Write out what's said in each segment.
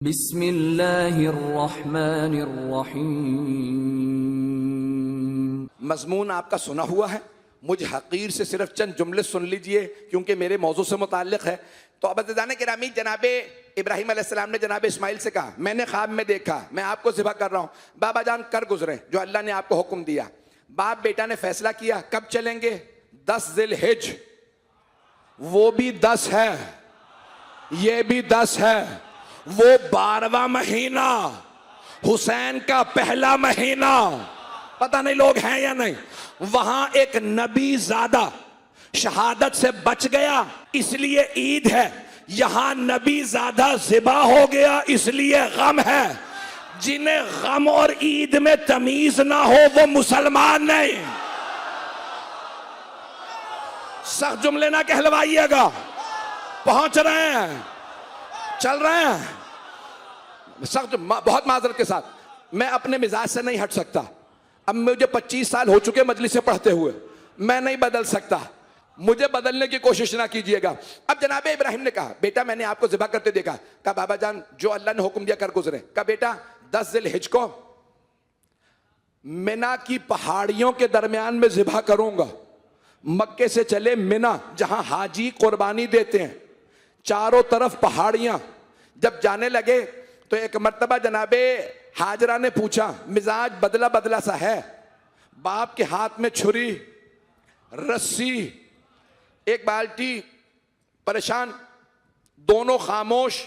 बिस्मिल्लाहिर्रहमानिर्रहीम। मजमून आपका सुना हुआ है, मुझ हकीर से सिर्फ चंद जुमले सुन लीजिए क्योंकि मेरे मौजू से मुताल्लिक है। तो अबदान किरामी, जनाबे इब्राहिम अलैहिस्सलाम ने जनाबे इस्माइल से कहा, मैंने ख्वाब में देखा मैं आपको ज़िबह कर रहा हूँ, बाबा जान कर गुजरे जो अल्लाह ने आपको हुक्म दिया। बाप बेटा ने फैसला किया कब चलेंगे, 10 ज़िलहिज, वो भी 10 है, ये भी 10 है, वो 12वां महीना, हुसैन का पहला महीना। पता नहीं लोग हैं या नहीं। वहां एक नबी ज़ादा शहादत से बच गया इसलिए ईद है, यहां नबी ज़ादा ज़िबा हो गया इसलिए गम है। जिन्हें गम और ईद में तमीज ना हो वो मुसलमान नहीं। सख्त जुमले ना कहलवाइएगा, पहुंच रहे हैं, चल रहे हैं। सख्त बहुत माजरत के साथ, मैं अपने मिजाज से नहीं हट सकता। अब मुझे 25 साल हो चुके मजलिस से पढ़ते हुए, मैं नहीं बदल सकता, मुझे बदलने की कोशिश ना कीजिएगा। अब जनाबे इब्राहिम ने कहा, बेटा मैंने आपको ज़िबा करते देखा। कहा बाबा जान जो अल्लाह ने हुक्म दिया कर गुजरे। कहा बेटा 10 ज़िलहिज को मिना की पहाड़ियों के दरमियान में ज़िबा करूंगा। मक्के से चले मिना, जहां हाजी कुर्बानी देते हैं, चारों तरफ पहाड़ियां। जब जाने लगे तो एक मर्तबा जनाबे हाजरा ने पूछा, मिजाज बदला बदला सा है, बाप के हाथ में छुरी, रस्सी, एक बाल्टी, परेशान, दोनों खामोश।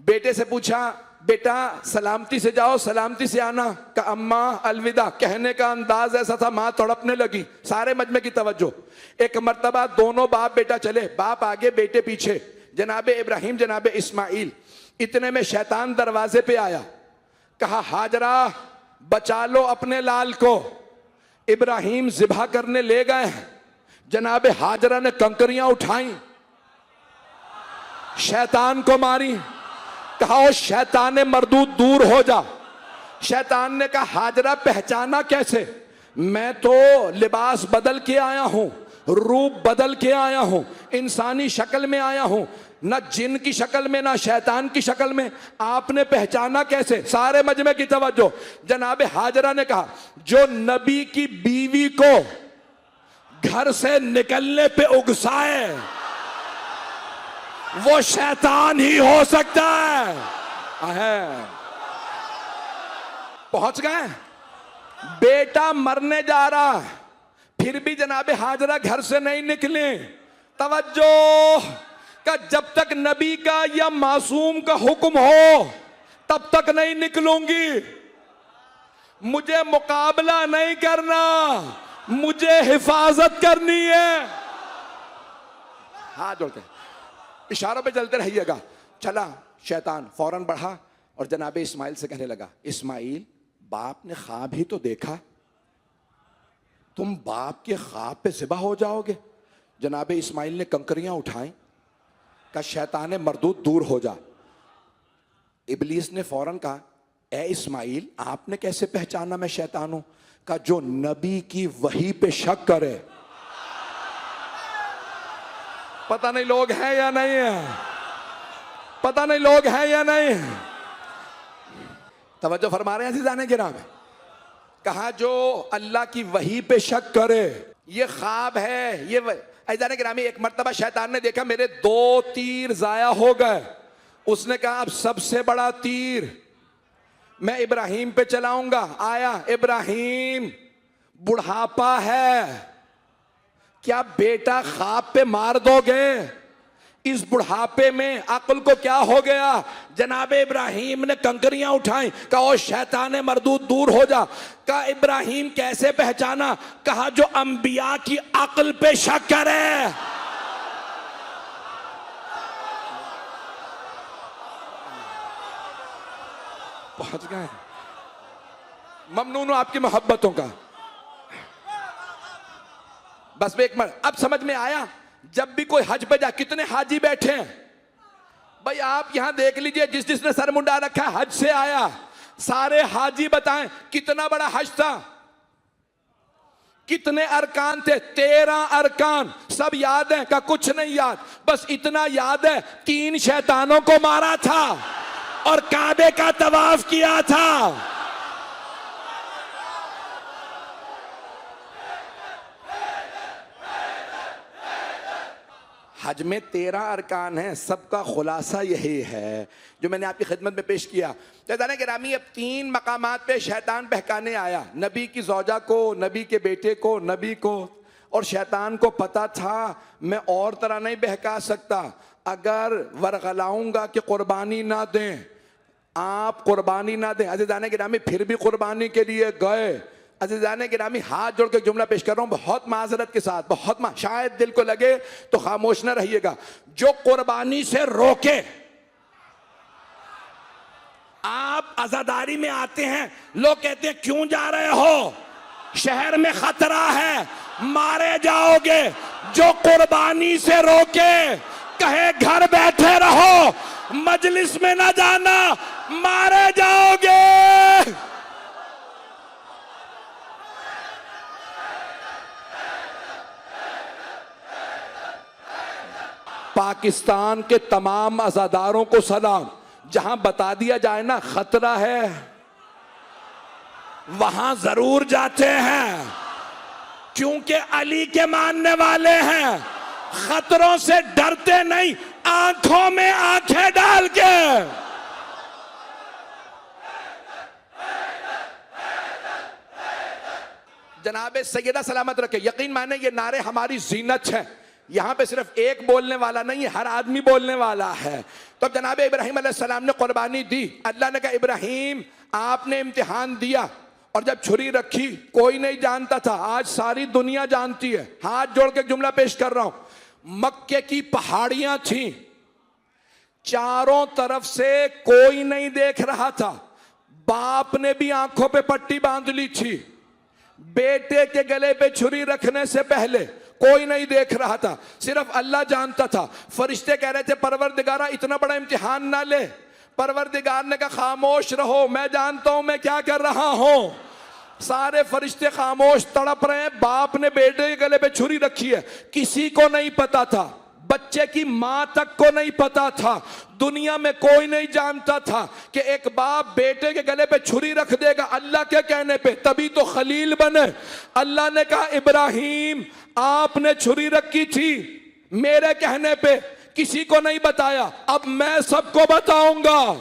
बेटे से पूछा, बेटा सलामती से जाओ सलामती से आना। का अम्मा अलविदा, कहने का अंदाज ऐसा था मां तड़पने लगी। सारे मजमे की तवज्जो। एक मर्तबा दोनों बाप बेटा चले, बाप आगे बेटे पीछे, जनाबे इब्राहिम जनाबे इस्माइल। इतने में शैतान दरवाजे पे आया, कहा हाजरा बचा लो अपने लाल को। इब्राहिम ज़िबा करने ले गए, जनाबे हाजरा ने कंकरियां उठाई, शैतान को मारी। कहा ओ शैतान मरदूद दूर हो जा। शैतान ने कहा हाजरा पहचाना कैसे, मैं तो लिबास बदल के आया हूं, रूप बदल के आया हूं, इंसानी शक्ल में आया हूं, ना जिन की शक्ल में ना शैतान की शक्ल में, आपने पहचाना कैसे। सारे मजमे की तवज्जो। जनाबे हाजरा ने कहा जो नबी की बीवी को घर से निकलने पे उगसाए वो शैतान ही हो सकता है। पहुंच गए, बेटा मरने जा रहा, फिर भी जनाबे हाजरा घर से नहीं निकले। तवज्जो का जब तक नबी का या मासूम का हुक्म हो तब तक नहीं निकलूंगी। मुझे मुकाबला नहीं करना, मुझे हिफाजत करनी है। हाथ जोड़ते इशारों पे चलते रहिएगा। चला शैतान फौरन बढ़ा और जनाबे इस्माइल से कहने लगा, इस्माइल बाप ने ख्वाब ही तो देखा, तुम बाप के ख्वाब पे ज़िबा हो जाओगे। जनाबे इस्माइल ने कंकरियां उठाई, का शैतान मरदूद दूर हो जा। इब्लीस ने फौरन कहा, ए इस्माइल आपने कैसे पहचाना मैं शैतान हूं। का जो नबी की वही पे शक करे। पता नहीं लोग हैं या नहीं है, पता नहीं लोग हैं या नहीं। तवज्जो फरमा रहे हैं अज़ीज़ाने गिराम। कहा जो अल्लाह की वही पे शक करे, ये ख्वाब है। ये अज़ीज़ाने गिरामी, एक मर्तबा शैतान ने देखा मेरे 2 तीर जाया हो गए। उसने कहा अब सबसे बड़ा तीर मैं इब्राहिम पे चलाऊंगा। आया इब्राहिम, बुढ़ापा है, क्या बेटा ख्वाब पे मार दोगे। इस बुढ़ापे में अक्ल को क्या हो गया। जनाबे इब्राहिम ने कंकरियां उठाई, कहा ओ शैतान मरदूद दूर हो जा। कहा इब्राहिम कैसे पहचाना। कहा जो अंबिया की अक्ल पे शक करे। पहुंच गए। ममनून हूं आपकी मोहब्बतों का। बस एक मिनट, अब समझ में आया। जब भी कोई हज पे जा, कितने हाजी बैठे हैं भाई, आप यहां देख लीजिए, जिस जिसने सर मुंडा रखा है हज से आया, सारे हाजी बताएं कितना बड़ा हज था, कितने अरकान थे। 13 अरकान, सब याद है। का कुछ नहीं याद, बस इतना याद है 3 शैतानों को मारा था। और काबे का तवाफ किया था। हज में 13 अरकान हैं, सबका खुलासा यही है जो मैंने आपकी खिदमत में पेश किया। जाने गिरामी, अब 3 मकामात पे शैतान बहकाने आया, नबी की ज़ौजा को, नबी के बेटे को, नबी को। और शैतान को पता था मैं और तरह नहीं बहका सकता, अगर वरगलाऊंगा कि कुर्बानी ना दें, आप कुर्बानी ना दें। अज़ीज़ाने गिरामी, फिर भी कुर्बानी के लिए गए। अज़ीज़ाने गिरामी, हाथ जोड़ के जुमला पेश कर रहा हूँ बहुत माजरत के साथ, शायद दिल को लगे तो खामोश ना रहिएगा। जो कुर्बानी से रोके, आप आजादारी में आते हैं, लोग कहते हैं क्यों जा रहे हो, शहर में खतरा है, मारे जाओगे। जो कुर्बानी से रोके, कहे घर बैठे रहो, मजलिस में ना जाना, मारे जाओगे। पाकिस्तान के तमाम अज़ादारों को सलाम, जहां बता दिया जाए ना खतरा है, वहां जरूर जाते हैं, क्योंकि अली के मानने वाले हैं। खतरों से डरते नहीं, आंखों में आंखें डाल के। जनाबे सैयदा सलामत रखे, यकीन माने ये नारे हमारी जीनत है। यहां पे सिर्फ एक बोलने वाला नहीं है, हर आदमी बोलने वाला है। तो जनाब इब्राहिम अलैहिस्सलाम ने कुर्बानी दी, अल्लाह ने कहा इब्राहिम आपने इम्तिहान दिया, और जब छुरी रखी कोई नहीं जानता था, आज सारी दुनिया जानती है। हाथ जोड़ के जुमला पेश कर रहा हूं, मक्के की पहाड़ियां थी, चारों तरफ से कोई नहीं देख रहा था, बाप ने भी आंखों पे पट्टी बांध ली थी, बेटे के गले पे छुरी रखने से पहले कोई नहीं देख रहा था, सिर्फ अल्लाह जानता था। फरिश्ते कह रहे थे परवरदिगारा इतना बड़ा इम्तिहान ना ले। परवरदिगार ने कहा खामोश रहो, मैं जानता हूं मैं क्या कर रहा हूं। सारे फरिश्ते खामोश तड़प रहे हैं, बाप ने बेटे के गले पे छुरी रखी है, किसी को नहीं पता था, बच्चे की मां तक को नहीं पता था, दुनिया में कोई नहीं जानता था कि एक बाप बेटे के गले पे छुरी रख देगा अल्लाह के कहने पे, तभी तो खलील बने। अल्लाह ने कहा इब्राहिम आपने छुरी रखी थी मेरे कहने पे, किसी को नहीं बताया, अब मैं सबको बताऊंगा।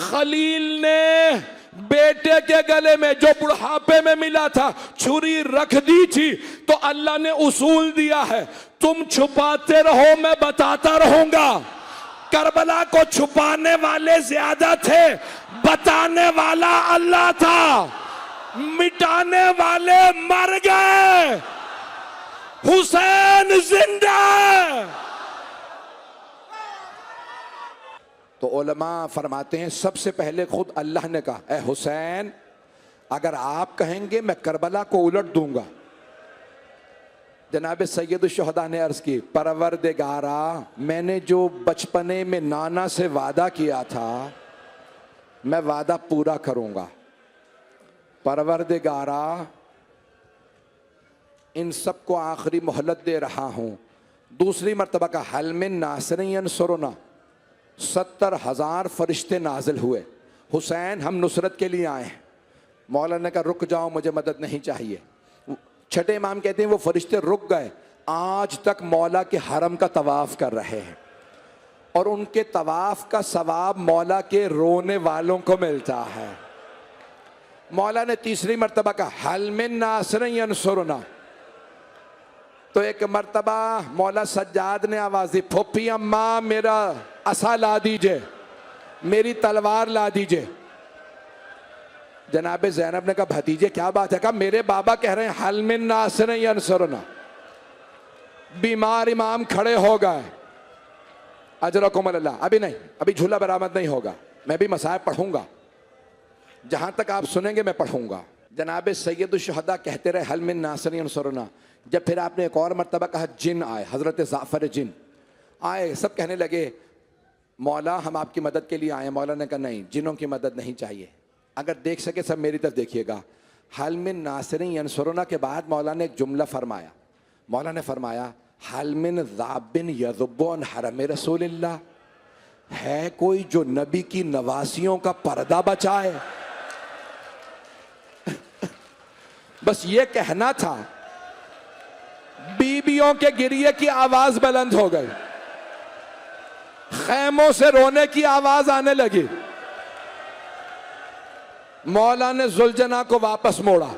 खलील ने बेटे के गले में जो बुढ़ापे में मिला था छुरी रख दी थी, तो अल्लाह ने उसूल दिया है तुम छुपाते रहो मैं बताता रहूंगा। करबला को छुपाने वाले ज्यादा थे, बताने वाला अल्लाह था। मिटाने वाले मर गए, हुसैन जिंदा। तो उलमा फरमाते हैं सबसे पहले खुद अल्लाह ने कहा ए हुसैन अगर आप कहेंगे मैं करबला को उलट दूंगा। जनाब सैयद शुहदा ने अर्ज की परवरदिगारा मैंने जो बचपने में नाना से वादा किया था मैं वादा पूरा करूंगा। परवरदिगारा इन सबको आखिरी मोहलत दे रहा हूं। दूसरी मर्तबा का हल मिन नासिरिन सुरना, 70,000 फरिश्ते नाजिल हुए। हुसैन हम नुसरत के लिए आए हैं। मौला ने कहा रुक जाओ मुझे मदद नहीं चाहिए। छठे इमाम कहते हैं वो फरिश्ते रुक गए, आज तक मौला के हरम का तवाफ कर रहे हैं और उनके तवाफ का सवाब मौला के रोने वालों को मिलता है। मौला ने तीसरी मर्तबा का हल मिन नासिरिन यंसुरना, तो एक मर्तबा मौला सज्जाद ने आवाज दी फुप्पी अम्मा मेरा असा ला दीजिए, मेरी तलवार ला दीजिए। जनाब ज़ैनब ने कहा भतीजे क्या बात है? कहा मेरे बाबा कह रहे हैं हल मिन नासिरिन यंसुरना। बीमार इमाम खड़े हो गए, अजरकुम अल्लाह। अभी नहीं, अभी झूला बरामद नहीं होगा, मैं भी मसाइब पढ़ूंगा, जहां तक आप सुनेंगे मैं पढ़ूंगा। जनाब सैयद शुहदा कहते रहे हल मिन नासिरिन यंसुरना। जब फिर आपने एक और मर्तबा कहा जिन आए, हजरत जाफर जिन आए, सब कहने लगे मौला हम आपकी मदद के लिए आए। मौला ने कहा नहीं, जिनों की मदद नहीं चाहिए, अगर देख सके सब मेरी तरफ देखिएगा। हल मिन नासिरिन यंसुरना के बाद मौला ने एक जुमला फरमाया। मौला ने फरमाया हल मिन ज़ाबिन यज़ुब्बु अन हरम रसूलिल्लाह, है कोई जो नबी की नवासियों का पर्दा बचाए? बस ये कहना था। बीबियों के गिरिए की आवाज बुलंद हो गई, खैमों से रोने की आवाज आने लगी। मौला ने जुलजना को वापस मोड़ा,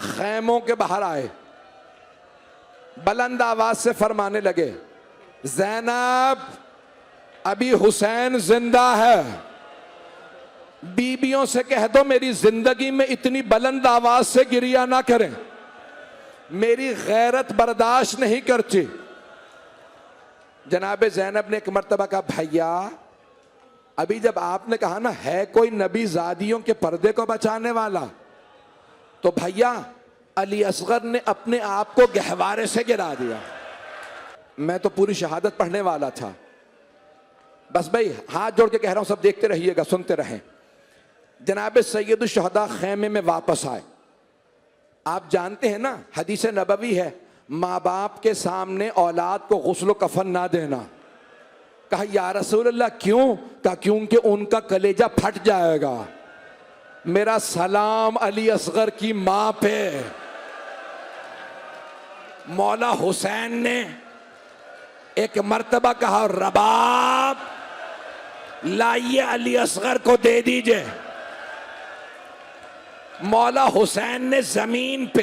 खैमों के बाहर आए, बुलंद आवाज से फरमाने लगे, ज़ैनब अभी हुसैन जिंदा है, बीबियों से कह दो मेरी जिंदगी में इतनी बुलंद आवाज से गिरिया ना करें, मेरी गैरत बर्दाश्त नहीं करती। जनाब ज़ैनब ने एक मर्तबा कहा, भैया अभी जब आपने कहा ना है कोई नबी ज़ादियों के पर्दे को बचाने वाला, तो भैया अली असगर ने अपने आप को गहवारे से गिरा दिया। मैं तो पूरी शहादत पढ़ने वाला था। बस भाई हाथ जोड़ के कह रहा हूं, सब देखते रहिएगा, सुनते रहें। जनाब सैयदुल शुहदा खेमे में वापस आए। आप जानते हैं ना हदीस नबवी है, माँ बाप के सामने औलाद को गुस्ल कफन ना देना। कहा या रसूल अल्लाह क्यों? कहा क्योंकि उनका कलेजा फट जाएगा। मेरा सलाम अली असगर की मां पे। मौला हुसैन ने एक मर्तबा कहा, रबाब लाइए अली असगर को दे दीजिए। मौला हुसैन ने जमीन पे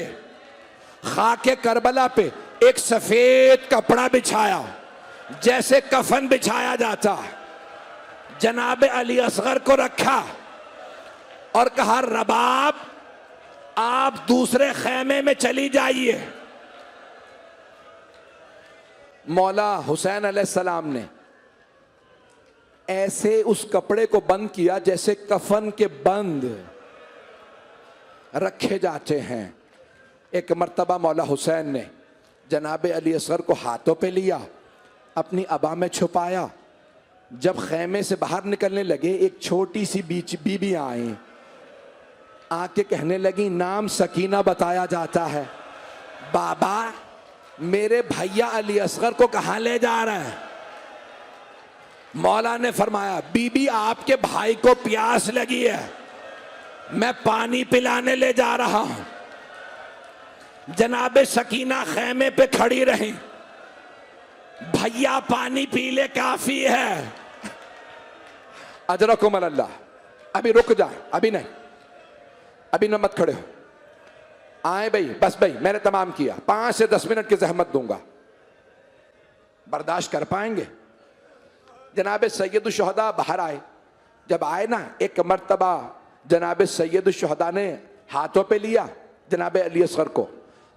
खाके करबला पे एक सफेद कपड़ा बिछाया, जैसे कफन बिछाया जाता। जनाब अली असगर को रखा और कहा, रबाब आप दूसरे खेमे में चली जाइए। मौला हुसैन अलैहिस्सलाम ने ऐसे उस कपड़े को बंद किया जैसे कफन के बंद रखे जाते हैं। एक मर्तबा मौला हुसैन ने जनाब अली असगर को हाथों पे लिया, अपनी अबा में छुपाया। जब खेमे से बाहर निकलने लगे, एक छोटी सी बीबी आई, आके कहने लगी, नाम सकीना बताया जाता है, बाबा मेरे भैया अली असगर को कहां ले जा रहे हैं? मौला ने फरमाया, बीबी आपके भाई को प्यास लगी है, मैं पानी पिलाने ले जा रहा हूं। जनाब सकीना खेमे पे खड़ी रही, भैया पानी पी ले काफी है। अजरकुम अल्लाह, अभी रुक जाए, अभी नहीं, अभी न मत खड़े हो, आए भाई, बस भाई मैंने तमाम किया, 5 से 10 मिनट की जहमत दूंगा, बर्दाश्त कर पाएंगे? जनाब सैयदुल शुहदा बाहर आए। जब आए ना, एक मर्तबा जनाब सैयदुल शुहदा ने हाथों पे लिया जनाब अली असगर को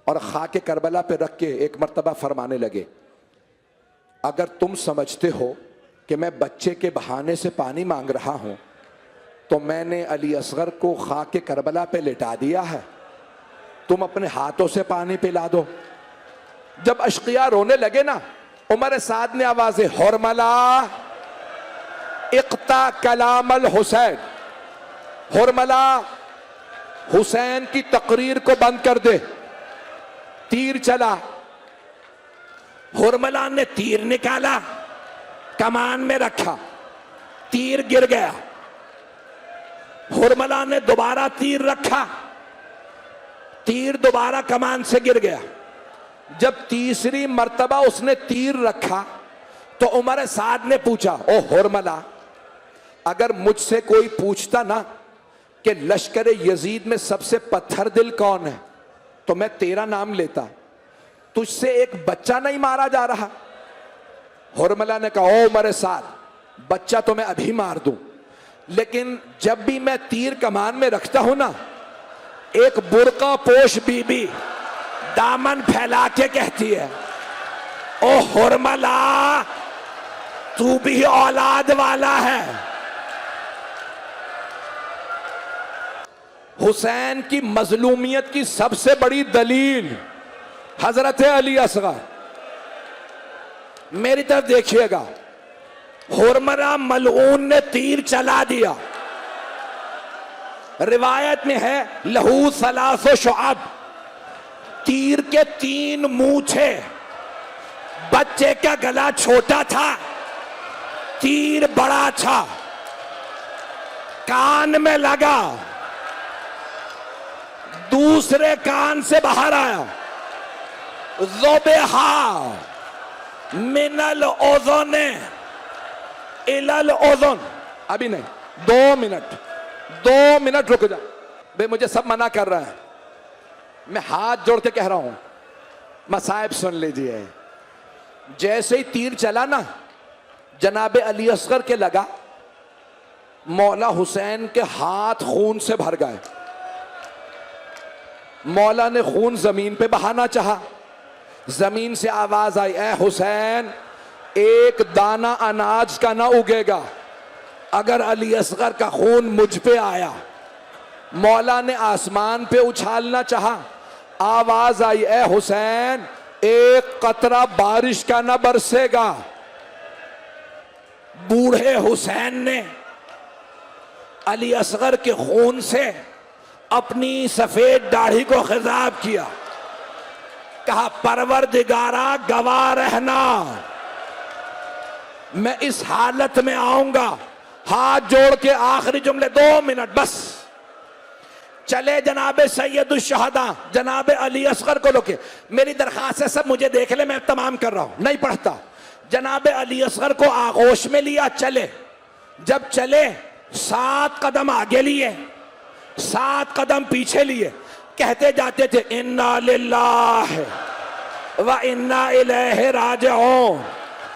और खाके करबला पे रख के एक मर्तबा फरमाने लगे, अगर तुम समझते हो कि मैं बच्चे के बहाने से पानी मांग रहा हूं, तो मैंने अली असगर को खाके करबला पे लिटा दिया है, तुम अपने हाथों से पानी पिला दो। जब अशकिया रोने लगे ना, उमर साद ने आवाज़े, हुरमला इक्ता कलामल हुसैन, हुरमला हुसैन की तकरीर को बंद कर दे। तीर चला, हुरमला ने तीर निकाला, कमान में रखा, तीर गिर गया। हुरमला ने दोबारा तीर रखा, तीर दोबारा कमान से गिर गया। जब तीसरी मर्तबा उसने तीर रखा तो उमर साद ने पूछा, ओ हुरमला, अगर मुझसे कोई पूछता ना कि लश्कर यजीद में सबसे पत्थर दिल कौन है, तो मैं तेरा नाम लेता, तुझसे एक बच्चा नहीं मारा जा रहा? हुरमला ने कहा, ओ उमर साद, बच्चा तो मैं अभी मार दूं, लेकिन जब भी मैं तीर कमान में रखता हूं ना, एक बुर्का पोश बीबी दामन फैला के कहती है, ओ हुरमला तू भी औलाद वाला है। हुसैन की मजलूमियत की सबसे बड़ी दलील हजरत अली असगर। मेरी तरफ देखिएगा, हुरमला मलऊन ने तीर चला दिया। रिवायत में है लहू सलासो शुअब, तीर के 3 मूछे। बच्चे का गला छोटा था, तीर बड़ा था, कान में लगा, दूसरे कान से बाहर आया। ज़ुबिहा मिनल ओज़ुन इलल ओज़ुन। अभी नहीं, 2 मिनट रुक जा। भाई मुझे सब मना कर रहा है, मैं हाथ जोड़ के कह रहा हूं, मसाइब सुन लीजिए। जैसे ही तीर चला ना, जनाबे अली असगर के लगा, मौला हुसैन के हाथ खून से भर गए। मौला ने खून जमीन पे बहाना चाहा, जमीन से आवाज आई, ए हुसैन, एक दाना अनाज का ना उगेगा अगर अली असगर का खून मुझ पे आया। मौला ने आसमान पे उछालना चाहा, आवाज आई, ए हुसैन, एक कतरा बारिश का ना बरसेगा। बूढ़े हुसैन ने अली असगर के खून से अपनी सफेद दाढ़ी को खिताब किया, कहा, परवरदिगारा गवाह रहना, मैं इस हालत में आऊंगा। हाथ जोड़ के आखिरी जुमले, 2 मिनट बस। चले जनाबे सैयदुल शहदा जनाबे अली असगर को लोके, मेरी दरखास्त है सब मुझे देख ले, मैं तमाम कर रहा हूं, नहीं पढ़ता। जनाबे अली असगर को आगोश में लिया, चले। जब चले 7 कदम आगे लिए, 7 कदम पीछे लिए, कहते जाते थे, इन्ना लिल्लाह व इन्ना इलैहि राजिऊन।